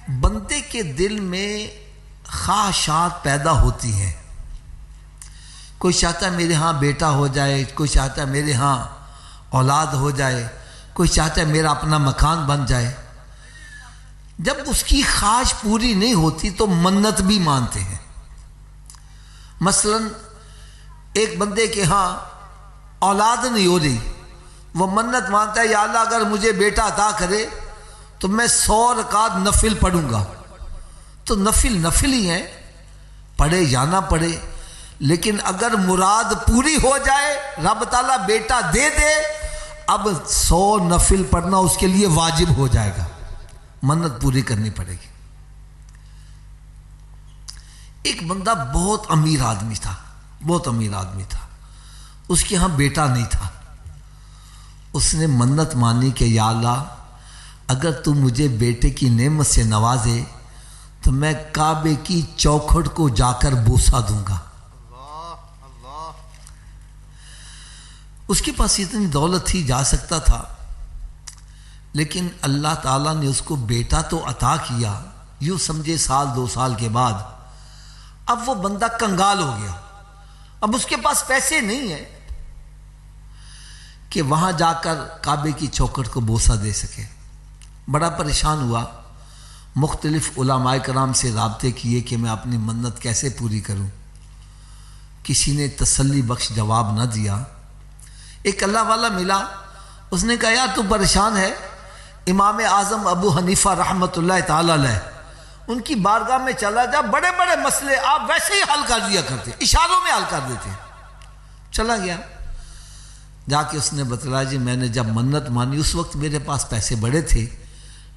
بندے کے دل میں خواہشات پیدا ہوتی ہیں. کوئی چاہتا ہے میرے ہاں بیٹا ہو جائے، کوئی چاہتا ہے میرے ہاں اولاد ہو جائے، کوئی چاہتا ہے میرا اپنا مکان بن جائے. جب اس کی خواہش پوری نہیں ہوتی تو منت بھی مانتے ہیں. مثلا ایک بندے کے ہاں اولاد نہیں ہو رہی، وہ منت مانتا ہے یا اللہ اگر مجھے بیٹا عطا کرے تو میں 100 رکعت نفل پڑھوں گا. تو نفل ہی ہیں، پڑھے یا نہ پڑھے، لیکن اگر مراد پوری ہو جائے، رب تعالیٰ بیٹا دے دے، اب 100 نفل پڑھنا اس کے لیے واجب ہو جائے گا، منت پوری کرنی پڑے گی. ایک بندہ بہت امیر آدمی تھا، اس کے ہاں بیٹا نہیں تھا. اس نے منت مانی کہ یا اللہ اگر تو مجھے بیٹے کی نعمت سے نوازے تو میں کعبے کی چوکھٹ کو جا کر بوسہ دوں گا. اس کے پاس اتنی دولت تھی، جا سکتا تھا، لیکن اللہ تعالیٰ نے اس کو بیٹا تو عطا کیا. یوں سمجھے 1-2 سال کے بعد اب وہ بندہ کنگال ہو گیا. اب اس کے پاس پیسے نہیں ہیں کہ وہاں جا کر کعبے کی چوکھٹ کو بوسہ دے سکے. بڑا پریشان ہوا، مختلف علماء کرام سے رابطے کیے کہ میں اپنی منت کیسے پوری کروں. کسی نے تسلی بخش جواب نہ دیا. ایک اللہ والا ملا، اس نے کہا یار تو پریشان ہے، امام اعظم ابو حنیفہ رحمۃ اللہ تعالی علیہ ان کی بارگاہ میں چلا جا، بڑے بڑے مسئلے آپ ویسے ہی حل کر دیا کرتے، اشاروں میں حل کر دیتے. چلا گیا، جا کے اس نے بتلایا جی میں نے جب منت مانی اس وقت میرے پاس پیسے بڑے تھے،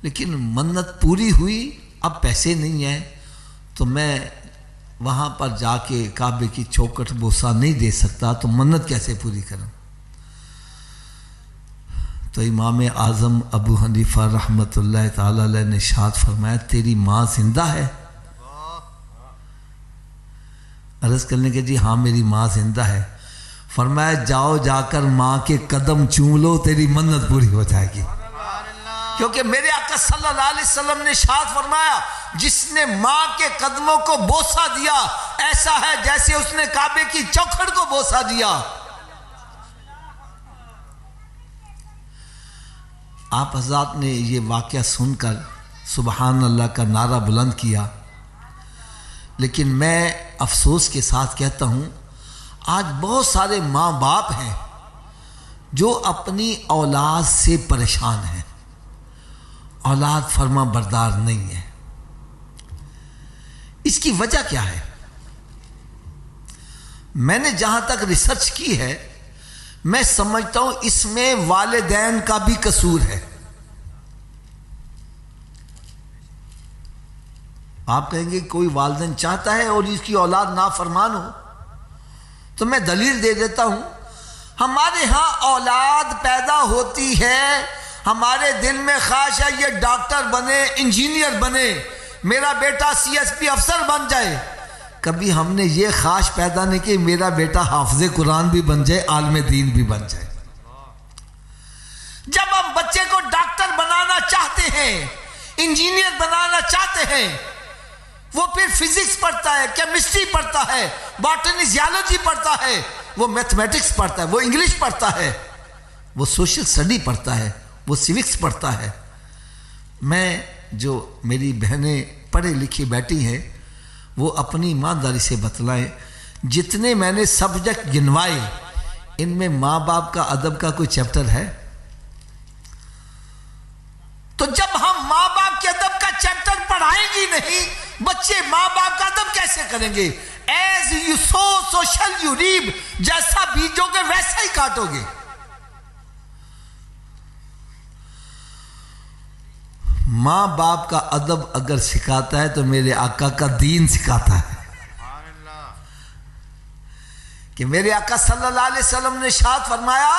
لیکن منت پوری ہوئی، اب پیسے نہیں ہیں تو میں وہاں پر جا کے کعبے کی چوکھٹ بوسہ نہیں دے سکتا، تو منت کیسے پوری کروں. تو امام اعظم ابو حنیفہ رحمۃ اللہ تعالی علیہ نے ارشاد فرمایا تیری ماں زندہ ہے؟ عرض کرنے کے جی ہاں میری ماں زندہ ہے. فرمایا جاؤ جا کر ماں کے قدم چوم لو، تیری منت پوری ہو جائے گی. کیونکہ میرے آقا صلی اللہ علیہ وسلم نے ارشاد فرمایا جس نے ماں کے قدموں کو بوسہ دیا ایسا ہے جیسے اس نے کعبے کی چوکھٹ کو بوسہ دیا. آپ حضرات نے یہ واقعہ سن کر سبحان اللہ کا نعرہ بلند کیا، لیکن میں افسوس کے ساتھ کہتا ہوں آج بہت سارے ماں باپ ہیں جو اپنی اولاد سے پریشان ہیں، اولاد فرما بردار نہیں ہے. اس کی وجہ کیا ہے؟ میں نے جہاں تک ریسرچ کی ہے میں سمجھتا ہوں اس میں والدین کا بھی قصور ہے. آپ کہیں گے کوئی والدین چاہتا ہے اور اس کی اولاد نافرمان ہو، تو میں دلیل دے دیتا ہوں. ہمارے ہاں اولاد پیدا ہوتی ہے، ہمارے دل میں خواہش ہے یہ ڈاکٹر بنے، انجینئر بنے، میرا بیٹا CSP افسر بن جائے. کبھی ہم نے یہ خواہش پیدا نہیں کہ میرا بیٹا حافظ قرآن بھی بن جائے، عالم دین بھی بن جائے. جب ہم بچے کو ڈاکٹر بنانا چاہتے ہیں، انجینئر بنانا چاہتے ہیں، وہ پھر فزکس پڑھتا ہے، کیمسٹری پڑھتا ہے، باٹنی زیالوجی پڑھتا ہے، وہ میتھمیٹکس پڑھتا ہے، وہ انگلش پڑھتا ہے، وہ سوشل اسٹڈی پڑھتا ہے، وہ سیوکس پڑھتا ہے. میں جو میری بہنیں پڑھے لکھی بیٹھی ہیں وہ اپنی ایمانداری سے بتلائیں، جتنے میں نے سبجیکٹ گنوائے ان میں ماں باپ کا ادب کا کوئی چیپٹر ہے؟ تو جب ہم ماں باپ کے ادب کا چیپٹر پڑھائیں گی نہیں، بچے ماں باپ کا ادب کیسے کریں گے؟ ایز یو سو سو شل یو ریپ، جیسا بیجو گے ویسا ہی کاٹو گے. ماں باپ کا ادب اگر سکھاتا ہے تو میرے آقا کا دین سکھاتا ہے. کہ میرے آقا صلی اللہ علیہ وسلم نے ارشاد فرمایا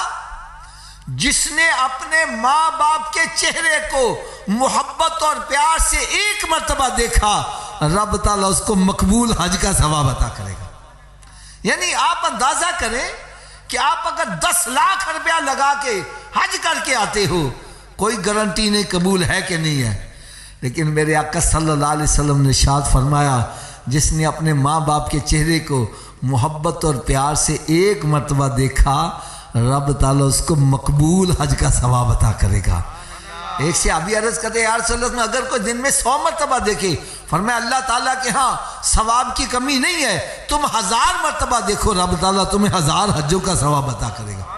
جس نے اپنے ماں باپ کے چہرے کو محبت اور پیار سے ایک مرتبہ دیکھا رب تعالیٰ اس کو مقبول حج کا ثواب عطا کرے گا. یعنی آپ اندازہ کریں کہ آپ اگر 10 لاکھ روپیہ لگا کے حج کر کے آتے ہو، کوئی گارنٹی نہیں قبول ہے کہ نہیں ہے، لیکن میرے آقا صلی اللہ علیہ وسلم نے ارشاد فرمایا جس نے اپنے ماں باپ کے چہرے کو محبت اور پیار سے ایک مرتبہ دیکھا رب تعالیٰ اس کو مقبول حج کا ثواب عطا کرے گا۔ ایک صحابی عرض کرتے ہیں یا رسول اللہ اگر کوئی دن میں 100 مرتبہ دیکھے، فرمایا اللہ تعالیٰ کے ہاں ثواب کی کمی نہیں ہے، تم 1000 مرتبہ دیکھو رب تعالیٰ تمہیں 1000 حجوں کا ثواب عطا کرے گا۔